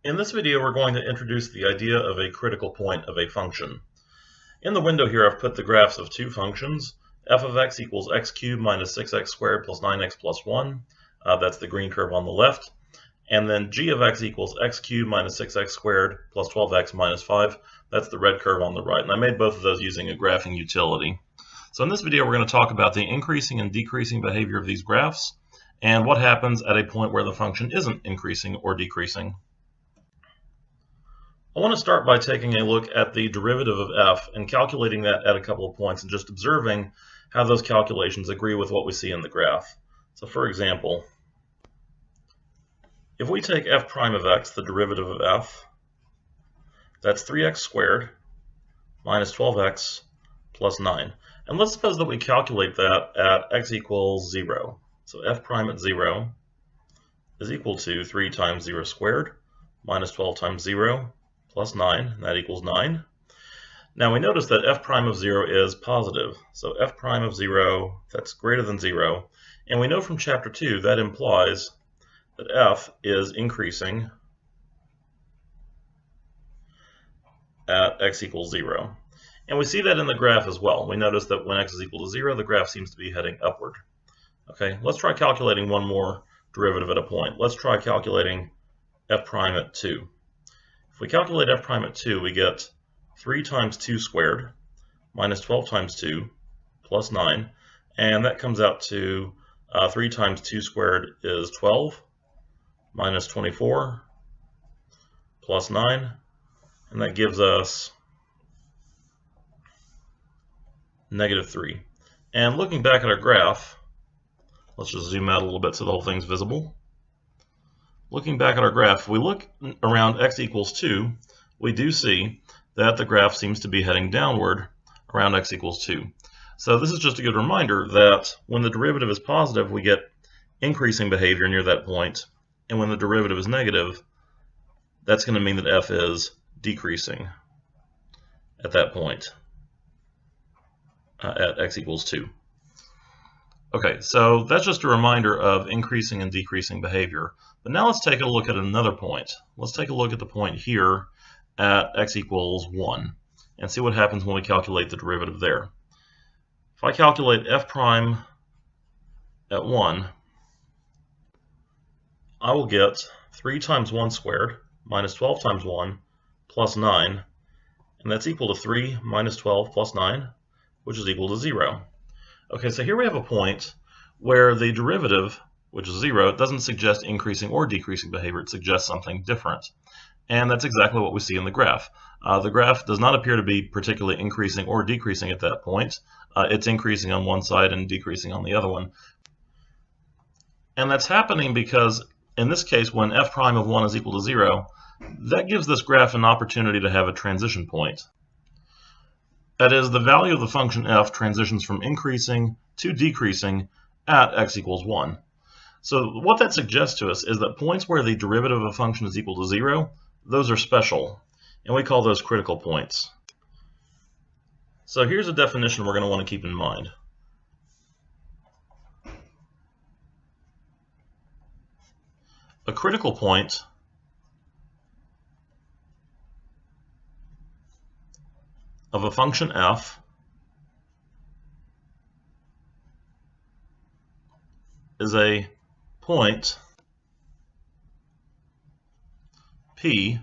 In this video, we're going to introduce the idea of a critical point of a function. In the window here, I've put the graphs of two functions. F of x equals x cubed minus 6x squared plus 9x plus 1. That's the green curve on the left. And then g of x equals x cubed minus 6x squared plus 12x minus 5. That's the red curve on the right. And I made both of those using a graphing utility. So in this video, we're going to talk about the increasing and decreasing behavior of these graphs and what happens at a point where the function isn't increasing or decreasing. I want to start by taking a look at the derivative of f and calculating that at a couple of points and just observing how those calculations agree with what we see in the graph. So for example, if we take f prime of x, the derivative of f, that's 3x squared minus 12x plus 9. And let's suppose that we calculate that at x equals 0. So f prime at 0 is equal to 3 times 0 squared minus 12 times 0 plus 9, and that equals 9. Now we notice that f prime of 0 is positive. So f prime of 0, that's greater than 0. And we know from chapter 2 that implies that f is increasing at x equals 0. And we see that in the graph as well. We notice that when x is equal to 0, the graph seems to be heading upward. Okay, let's try calculating one more derivative at a point. Let's try calculating f prime at 2. If we calculate f prime at 2, we get 3 times 2 squared minus 12 times 2 plus 9. And that comes out to 3 times 2 squared is 12 minus 24 plus 9. And that gives us negative 3. And looking back at our graph, let's just zoom out a little bit so the whole thing's visible. Looking back at our graph, if we look around x equals 2, we do see that the graph seems to be heading downward around x equals 2. So this is just a good reminder that when the derivative is positive, we get increasing behavior near that point, and when the derivative is negative, that's going to mean that f is decreasing at that point at x equals 2. Okay, so that's just a reminder of increasing and decreasing behavior. But now let's take a look at another point. Let's take a look at the point here at x equals 1 and see what happens when we calculate the derivative there. If I calculate f prime at 1, I will get 3 times 1 squared minus 12 times 1 plus 9, and that's equal to 3 minus 12 plus 9, which is equal to 0. Okay, so here we have a point where the derivative, which is 0, doesn't suggest increasing or decreasing behavior. It suggests something different. And that's exactly what we see in the graph. The graph does not appear to be particularly increasing or decreasing at that point. It's increasing on one side and decreasing on the other one. And that's happening because, in this case, when f prime of 1 is equal to 0, that gives this graph an opportunity to have a transition point. That is, the value of the function f transitions from increasing to decreasing at x equals 1. So what that suggests to us is that points where the derivative of a function is equal to 0, those are special, and we call those critical points. So here's a definition we're going to want to keep in mind. A critical point of a function f is a point P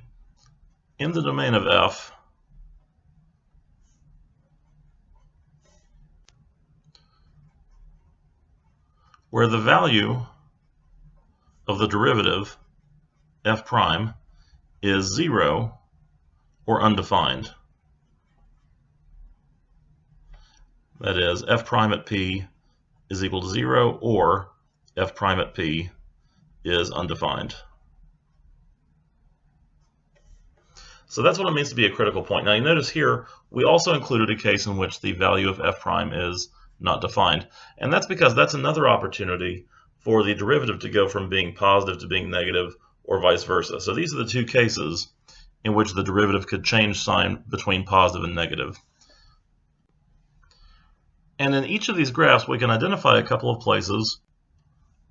in the domain of f where the value of the derivative f prime is 0 or undefined. That is, f prime at p is equal to 0 or f prime at p is undefined. So that's what it means to be a critical point. Now you notice here we also included a case in which the value of f prime is not defined. And that's because that's another opportunity for the derivative to go from being positive to being negative or vice versa. So these are the two cases in which the derivative could change sign between positive and negative. And in each of these graphs, we can identify a couple of places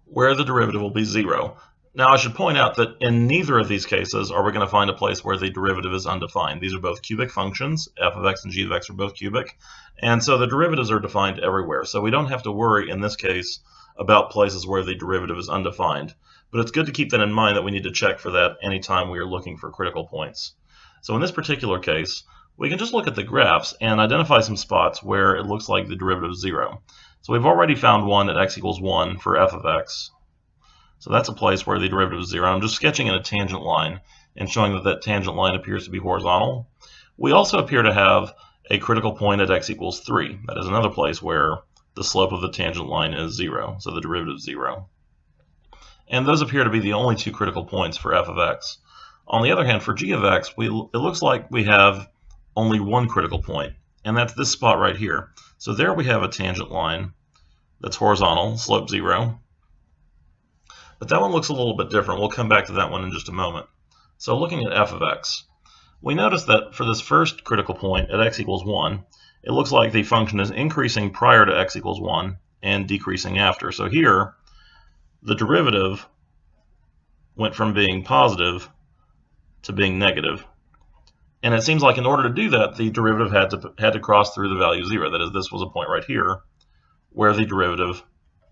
where the derivative will be 0. Now I should point out that in neither of these cases are we going to find a place where the derivative is undefined. These are both cubic functions. F of x and g of x are both cubic, and so the derivatives are defined everywhere. So we don't have to worry in this case about places where the derivative is undefined. But it's good to keep that in mind that we need to check for that anytime we are looking for critical points. So in this particular case, we can just look at the graphs and identify some spots where it looks like the derivative is 0. So we've already found one at x equals 1 for f of x. So that's a place where the derivative is 0. I'm just sketching in a tangent line and showing that that tangent line appears to be horizontal. We also appear to have a critical point at x equals 3. That is another place where the slope of the tangent line is 0, so the derivative is 0. And those appear to be the only two critical points for f of x. On the other hand, for g of x, it looks like we have only one critical point, and that's this spot right here. So there we have a tangent line that's horizontal, slope 0. But that one looks a little bit different. We'll come back to that one in just a moment. So looking at f of x, we notice that for this first critical point at x equals 1, it looks like the function is increasing prior to x equals 1 and decreasing after. So here, the derivative went from being positive to being negative. And it seems like in order to do that, the derivative had to cross through the value 0. That is, this was a point right here where the derivative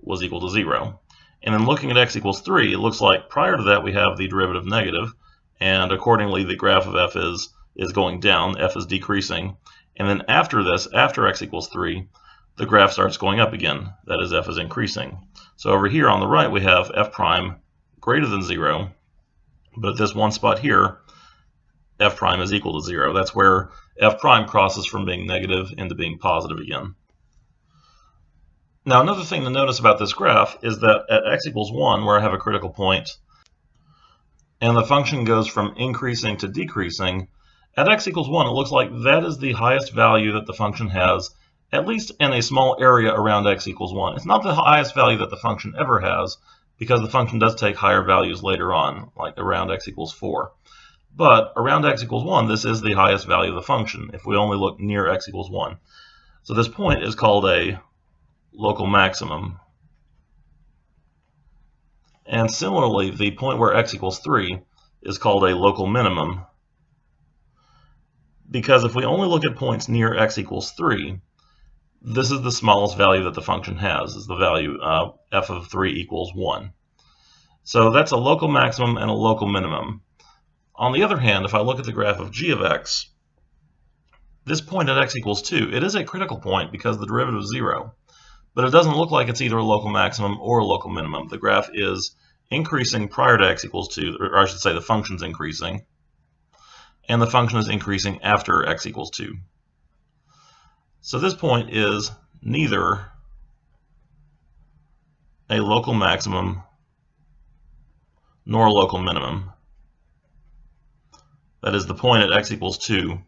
was equal to 0. And then looking at x equals 3, it looks like prior to that we have the derivative negative, and accordingly the graph of f is going down, f is decreasing. And then after this, after x equals 3, the graph starts going up again. That is, f is increasing. So over here on the right we have f prime greater than 0, but at this one spot here, f prime is equal to 0. That's where f prime crosses from being negative into being positive again. Now another thing to notice about this graph is that at x equals 1, where I have a critical point, and the function goes from increasing to decreasing, at x equals 1 it looks like that is the highest value that the function has, at least in a small area around x equals 1. It's not the highest value that the function ever has, because the function does take higher values later on, like around x equals 4. But around x equals 1, this is the highest value of the function, if we only look near x equals 1. So this point is called a local maximum. And similarly, the point where x equals 3 is called a local minimum, because if we only look at points near x equals 3, this is the smallest value that the function has, is the value f of 3 equals 1. So that's a local maximum and a local minimum. On the other hand, if I look at the graph of g of x, this point at x equals 2, it is a critical point because the derivative is 0. But it doesn't look like it's either a local maximum or a local minimum. The graph is increasing prior to x equals 2, or I should say the function's increasing, and the function is increasing after x equals 2. So this point is neither a local maximum nor a local minimum. That is, the point at x equals 2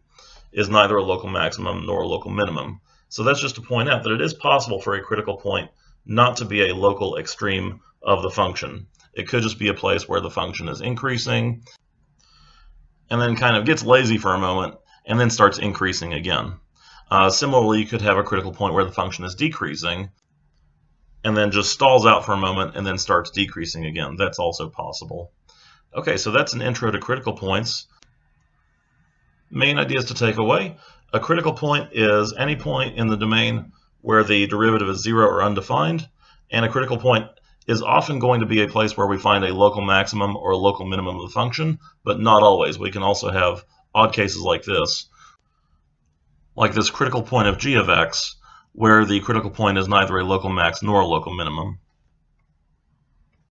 is neither a local maximum nor a local minimum. So that's just to point out that it is possible for a critical point not to be a local extreme of the function. It could just be a place where the function is increasing and then kind of gets lazy for a moment and then starts increasing again. Similarly, you could have a critical point where the function is decreasing and then just stalls out for a moment and then starts decreasing again. That's also possible. Okay, so that's an intro to critical points. Main ideas to take away. A critical point is any point in the domain where the derivative is 0 or undefined, and a critical point is often going to be a place where we find a local maximum or a local minimum of the function, but not always. We can also have odd cases like this critical point of g of x, where the critical point is neither a local max nor a local minimum.